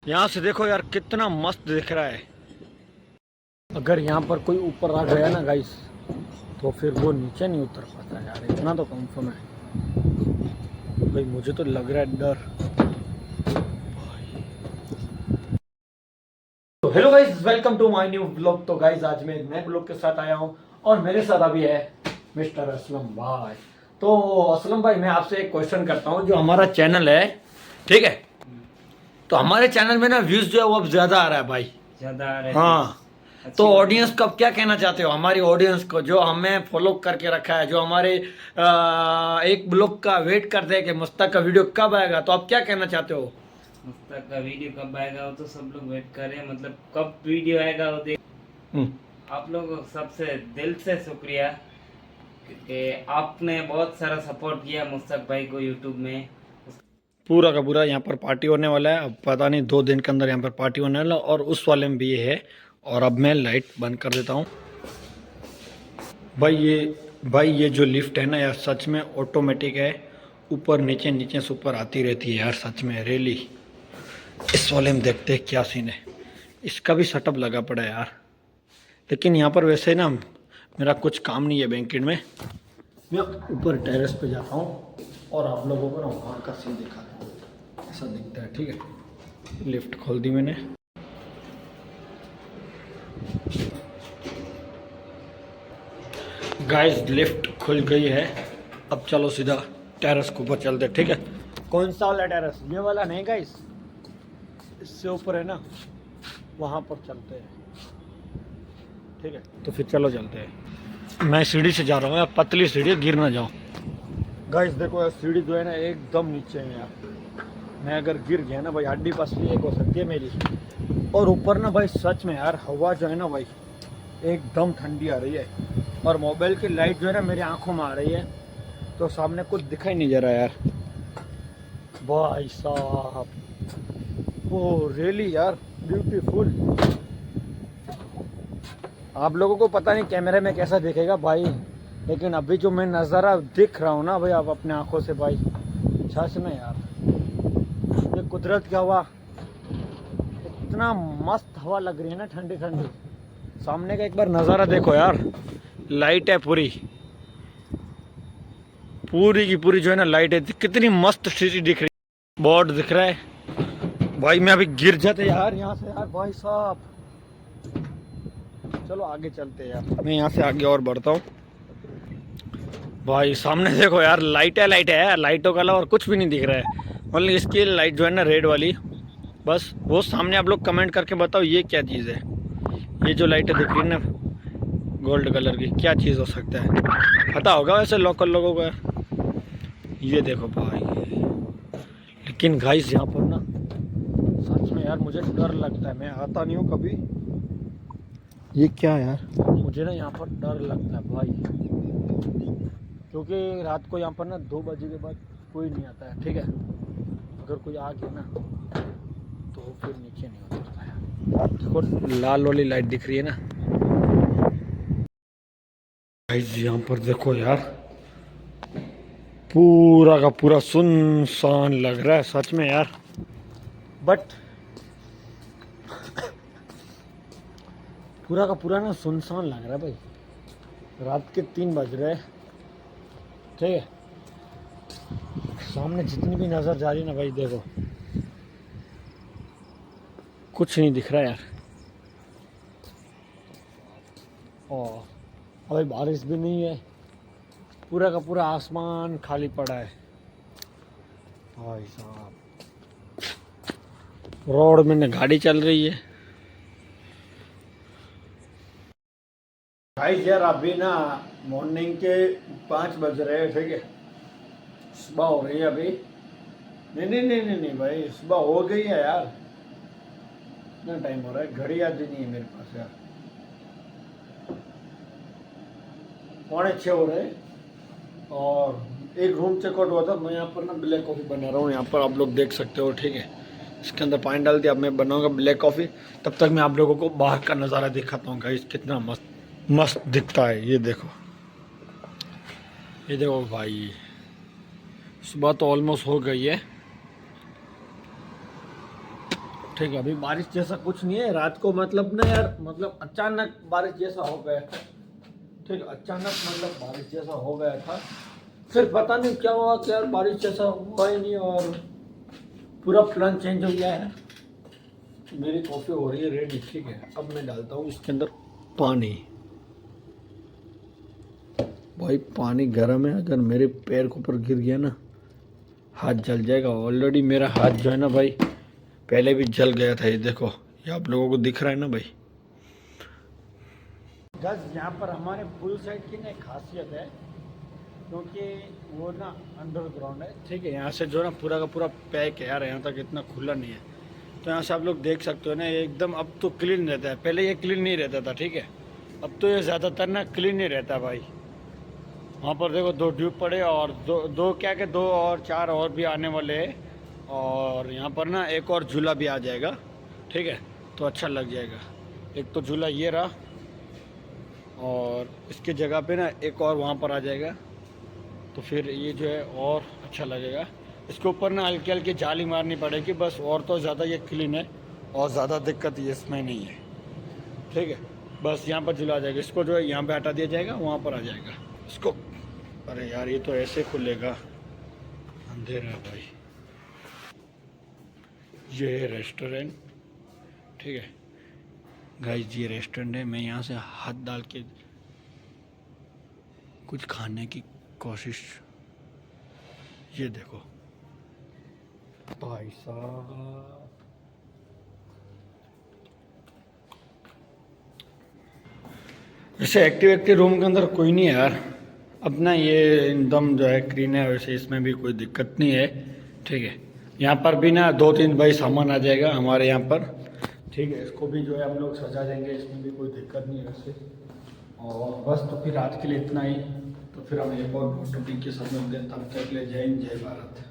यहाँ से देखो यार कितना मस्त दिख रहा है। अगर यहाँ पर कोई ऊपर आ गया ना गाइस तो फिर वो नीचे नहीं उतर पाता यार, इतना तो कंफर्म है भाई। मुझे तो लग रहा है डर। तो hello guys, welcome to my new blog. तो गाइस आज मैं एक नए ब्लॉग के साथ आया हूँ और मेरे साथ अभी है मिस्टर असलम भाई। तो असलम भाई, मैं आपसे एक क्वेश्चन करता हूँ। जो हमारा चैनल है, ठीक है, तो हमारे चैनल में ना व्यूज जो है वो अब ज्यादा आ रहा है भाई, ज्यादा आ रहे हाँ। तो अच्छी ऑडियंस को अब क्या कहना चाहते हो, हमारी ऑडियंस को जो हमें फॉलो करके रखा है, जो हमारे एक ब्लॉग का वेट करते हैं कि मुस्तक का वीडियो कब आएगा, तो आप क्या कहना चाहते हो? मुस्तक का वीडियो कब आएगा वो तो सब लोग वेट कर रहे हैं, मतलब कब वीडियो आएगा वो देख। हम्म, आप लोगों को सबसे दिल से शुक्रिया कि आपने बहुत सारा सपोर्ट किया मुस्तक भाई को यूट्यूब में। पूरा का पूरा यहाँ पर पार्टी होने वाला है। अब पता नहीं 2 दिन के अंदर यहाँ पर पार्टी होने वाला है, और उस वाले में भी ये है। और अब मैं लाइट बंद कर देता हूँ भाई ये जो लिफ्ट है ना यार, सच में ऑटोमेटिक है। ऊपर नीचे नीचे से ऊपर आती रहती है यार, सच में रियली। इस वाले में देखते हैं क्या सीन है। इसका भी सेटअप लगा पड़ा है यार, लेकिन यहाँ पर वैसे ना मेरा कुछ काम नहीं है बैंकेट में। मैं ऊपर टेरेस पे जाता हूँ और आप लोगों को ना वहाँ का सीन दिखाता हूँ। ऐसा दिखता है, ठीक है। लिफ्ट खोल दी मैंने। गाइस लिफ्ट खुल गई है। अब चलो सीधा टेरेस के ऊपर चलते, ठीक है। कौन सा वाला टेरेस? ये वाला नहीं गाइस, इससे ऊपर है ना, वहाँ पर चलते हैं, ठीक है। तो फिर चलो चलते हैं। मैं सीढ़ी से जा रहा हूँ यार, पतली सीढ़ी, गिर ना जाऊँ। गाइस देखो यार, सीढ़ी जो है ना एकदम नीचे है यार। मैं अगर गिर गया ना भाई, हड्डी पसली एक हो सकती है मेरी। और ऊपर ना भाई सच में यार, हवा जो है ना भाई एकदम ठंडी आ रही है। और मोबाइल की लाइट जो है ना मेरी आंखों में आ रही है, तो सामने कुछ दिखाई नहीं दे रहा यार भाई साहब। ओ रियली यार ब्यूटीफुल। आप लोगों को पता नहीं कैमरे में कैसा दिखेगा भाई, लेकिन अभी जो मैं नज़ारा दिख रहा हूँ ना भाई, आप अपने आंखों से भाई, सच में यार ये कुदरत की हवा, इतना मस्त हवा लग रही है ना, ठंडी ठंडी। सामने का एक बार नज़ारा देखो यार, लाइट है पूरी पूरी की पूरी जो है ना लाइट है। कितनी मस्त सिटी दिख रही है, बोर्ड दिख रहा है भाई। मैं अभी गिर जाते यार यहाँ से यार भाई साहब। चलो आगे चलते हैं यार, मैं यहाँ से आगे और बढ़ता हूँ। भाई सामने देखो यार, लाइट है यार, लाइटों के अलावा और कुछ भी नहीं दिख रहा है। मतलब इसकी लाइट जो है ना रेड वाली, बस वो सामने। आप लोग कमेंट करके बताओ ये क्या चीज़ है। ये जो लाइटें दिख रही है ना गोल्ड कलर की, क्या चीज़ हो सकता है? पता होगा वैसे लोकल लोगों को यार। ये देखो भाई, लेकिन गाइस यहाँ पर ना सच में यार मुझे डर लगता है। मैं आता नहीं हूँ कभी। ये क्या है यार, मुझे ना यहाँ पर डर लगता है भाई, क्योंकि रात को यहाँ पर ना 2 बजे के बाद कोई नहीं आता है, ठीक है। अगर कोई आ गया ना तो फिर नीचे नहीं उतरता है। देखो लाल वाली लाइट दिख रही है ना गाइस, यहाँ पर देखो यार, पूरा का पूरा सुनसान लग रहा है सच में यार। बट पूरा का पूरा ना सुनसान लग रहा है भाई। रात के 3 बज रहे हैं, ठीक है। सामने जितनी भी नज़र जा रही है ना भाई, देखो कुछ नहीं दिख रहा यार। और अभी बारिश भी नहीं है, पूरा का पूरा आसमान खाली पड़ा है भाई साहब। रोड में ना गाड़ी चल रही है भाई। यार अभी ना मॉर्निंग के 5 बज रहे हैं, ठीक है। सुबह हो रही है अभी। नहीं भाई, सुबह हो गई है यार। इतना टाइम हो रहा है, घड़ी आज नहीं है मेरे पास यार। 5:45 हो रहे हैं। और एक रूम चेकआउट हुआ था। मैं यहाँ पर ना ब्लैक कॉफ़ी बना रहा हूँ, यहाँ पर आप लोग देख सकते हो, ठीक है। इसके अंदर पानी डाल दिया, अब मैं बनाऊंगा ब्लैक कॉफ़ी। तब तक मैं आप लोगों को बाहर का नज़ारा दिखाता हूँ गाइस, कितना मस्त मस्त दिखता है। ये देखो, ये देखो भाई, सुबह तो ऑलमोस्ट हो गई है, ठीक है, अभी बारिश जैसा कुछ नहीं है। रात को मतलब ना यार, मतलब अचानक बारिश जैसा हो गया था। ठीक है, अचानक मतलब बारिश जैसा हो गया था, फिर पता नहीं क्या हुआ कि यार बारिश जैसा हुआ ही नहीं और पूरा प्लान चेंज हो गया है। मेरी कॉफ़ी हो रही है रेडी। ठीक है, अब मैं डालता हूँ इसके अंदर पानी। भाई पानी गर्म है, अगर मेरे पैर के ऊपर गिर गया ना हाथ जल जाएगा। ऑलरेडी मेरा हाथ जो है ना भाई पहले भी जल गया था। ये देखो, ये आप लोगों को दिख रहा है ना भाई। गज यहाँ पर हमारे पुल साइड की ना एक खासियत है, क्योंकि वो ना अंडरग्राउंड है। ठीक है, यहाँ से जो ना पूरा का पूरा पैक है यार, यहाँ तक इतना खुला नहीं है। तो यहाँ से आप लोग देख सकते हो ना, ये एकदम अब तो क्लीन रहता है। पहले ये क्लीन नहीं रहता था। ठीक है, अब तो ये ज़्यादातर ना क्लीन नहीं रहता भाई। वहाँ पर देखो 2 ट्यूब पड़े और दो क्या के 2 और 4 और भी आने वाले हैं। और यहाँ पर ना एक और झूला भी आ जाएगा। ठीक है, तो अच्छा लग जाएगा। एक तो झूला ये रहा और इसकी जगह पे ना एक और वहाँ पर आ जाएगा, तो फिर ये जो है और अच्छा लगेगा। इसके ऊपर ना हल्की हल्की जाली मारनी पड़ेगी बस, और तो ज़्यादा ये क्लीन है और ज़्यादा दिक्कत ये इसमें नहीं है। ठीक है, बस यहाँ पर झूला आ जाएगा। इसको जो है यहाँ पे हटा दिया जाएगा, वहाँ पर आ जाएगा इसको। अरे यार ये तो ऐसे खुलेगा, अंधेरा है भाई। ये है रेस्टोरेंट। ठीक है गाइस, ये रेस्टोरेंट है। मैं यहाँ से हाथ डाल के कुछ खाने की कोशिश, ये देखो भाई साहब, जैसे एक्टिव रूम के अंदर कोई नहीं है यार। अपना ये एकदम जो है क्लीन है, वैसे इसमें भी कोई दिक्कत नहीं है। ठीक है, यहाँ पर भी ना 2-3 भाई सामान आ जाएगा हमारे यहाँ पर। ठीक है, इसको भी जो है हम लोग सजा देंगे, इसमें भी कोई दिक्कत नहीं है वैसे। और बस तो फिर आज के लिए इतना ही। तो फिर हम एक और टॉपिक के साथ मिलते हैं। तब तक के लिए जय हिंद, जय भारत।